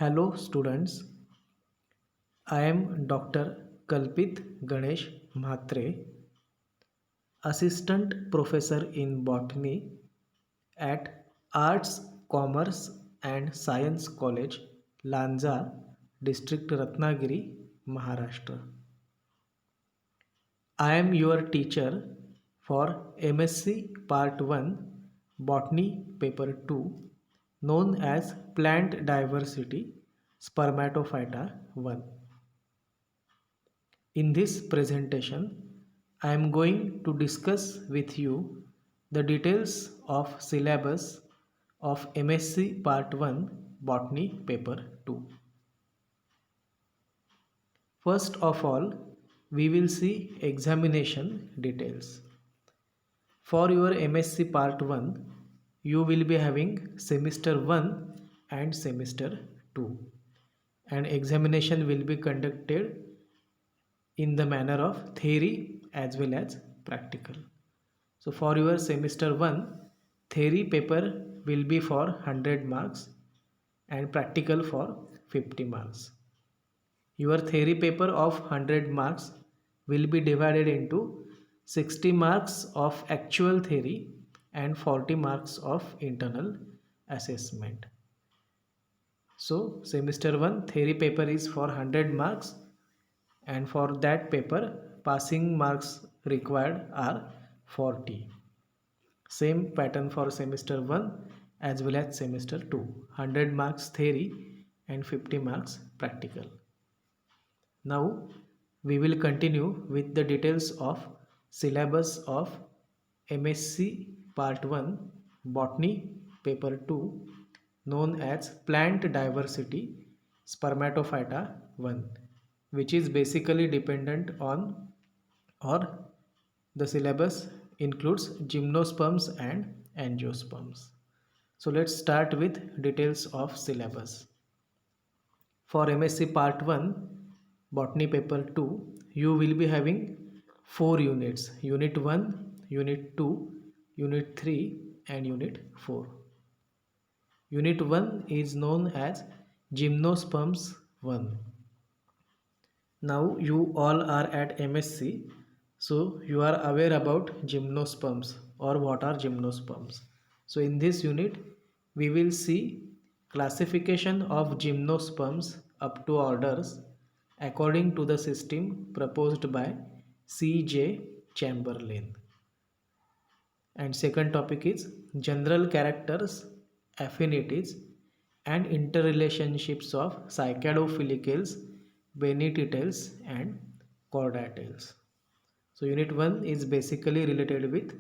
Hello students, I am Dr. Kalpit Ganesh Mhatre, Assistant Professor in Botany at Arts, Commerce and Science College, Lanza, District Ratnagiri, Maharashtra. I am your teacher for MSc Part 1 Botany Paper 2 known as Plant Diversity Spermatophyta 1. In this presentation, I am going to discuss with you the details of syllabus of MSc Part 1 Botany Paper 2. First of all, we will see examination details. For your MSc Part 1, you will be having Semester 1 and Semester 2, and examination will be conducted in the manner of theory as well as practical. So for your semester 1, theory paper will be for 100 marks and practical for 50 marks. Your theory paper of 100 marks will be divided into 60 marks of actual theory and 40 marks of internal assessment. So semester 1 theory paper is for 100 marks, and for that paper passing marks required are 40. Same pattern for semester 1 as well as semester 2, 100 marks theory and 50 marks practical. Now we will continue with the details of syllabus of MSc Part 1 Botany Paper 2 known as Plant Diversity Spermatophyta 1, which is basically dependent on, or the syllabus includes, gymnosperms and angiosperms. So let's start with details of syllabus. For MSc Part 1 Botany Paper 2, you will be having 4 units: Unit 1, Unit 2, Unit 3 and Unit 4. Unit 1 is known as Gymnosperms 1. Now you all are at MSc, so you are aware about gymnosperms or what are gymnosperms. So in this unit we will see classification of gymnosperms up to orders according to the system proposed by C.J. Chamberlain. And second topic is general characters, affinities and interrelationships of cycadophilicales, benititales and chordatiles. So unit 1 is basically related with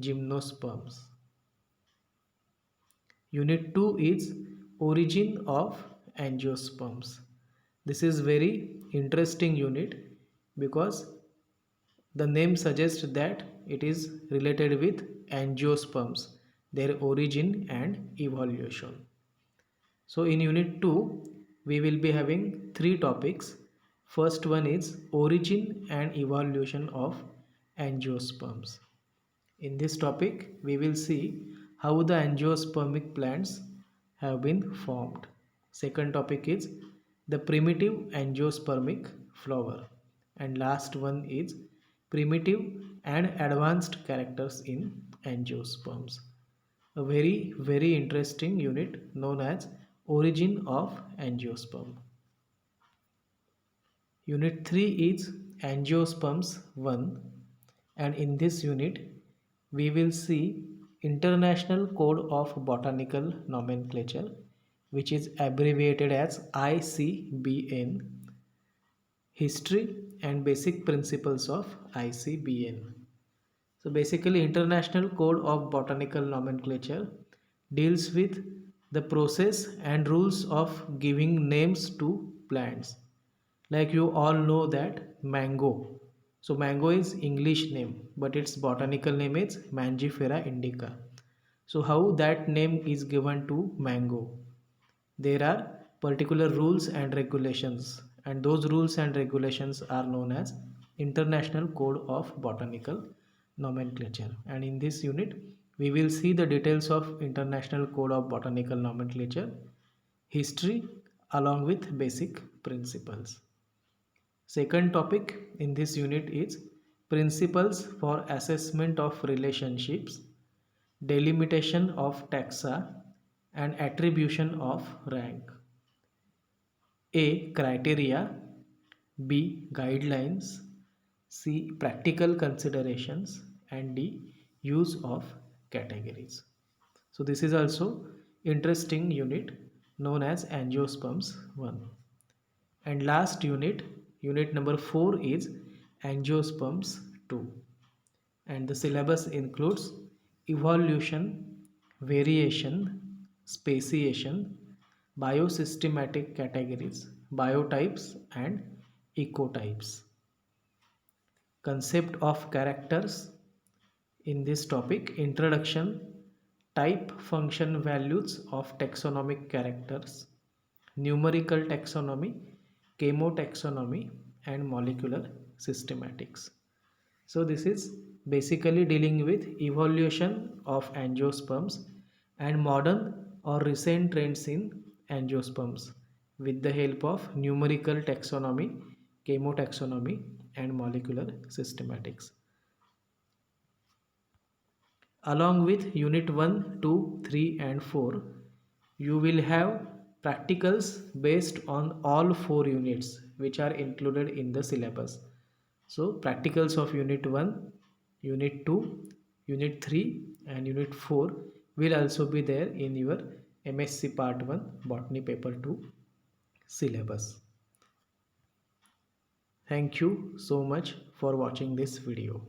gymnosperms. Unit 2 is origin of angiosperms. This is very interesting unit because the name suggests that it is related with angiosperms, their origin and evolution. So in unit 2, we will be having 3 topics. First one is origin and evolution of angiosperms. In this topic, we will see how the angiospermic plants have been formed. Second topic is the primitive angiospermic flower. And last one is primitive and advanced characters in angiosperms. A very interesting unit known as origin of angiosperm. Unit 3 is angiosperms 1, and in this unit we will see International Code of Botanical Nomenclature, which is abbreviated as ICBN, history and basic principles of ICBN. So basically International Code of Botanical Nomenclature deals with the process and rules of giving names to plants. Like you all know that mango. So mango is English name, but its botanical name is Mangifera indica. So how that name is given to mango? There are particular rules and regulations, and those rules and regulations are known as International Code of Botanical Nomenclature. And in this unit we will see the details of International Code of Botanical Nomenclature, history, along with basic principles. Second topic in this unit is principles for assessment of relationships, delimitation of taxa, and attribution of rank. A. Criteria. B. Guidelines. C. Practical considerations. And D. Use of categories. So this is also interesting unit known as angiosperms 1. And last unit, unit number 4 is angiosperms 2. And the syllabus includes evolution, variation, speciation, biosystematic categories, biotypes and ecotypes. Concept of characters. In this topic, introduction, type function values of taxonomic characters, numerical taxonomy, chemotaxonomy and molecular systematics. So this is basically dealing with evolution of angiosperms and modern or recent trends in angiosperms with the help of numerical taxonomy, chemotaxonomy and molecular systematics. Along with unit 1, 2, 3 and 4, you will have practicals based on all 4 units which are included in the syllabus. So practicals of unit 1, unit 2, unit 3 and unit 4 will also be there in your MSc part 1 botany paper 2 syllabus. Thank you so much for watching this video.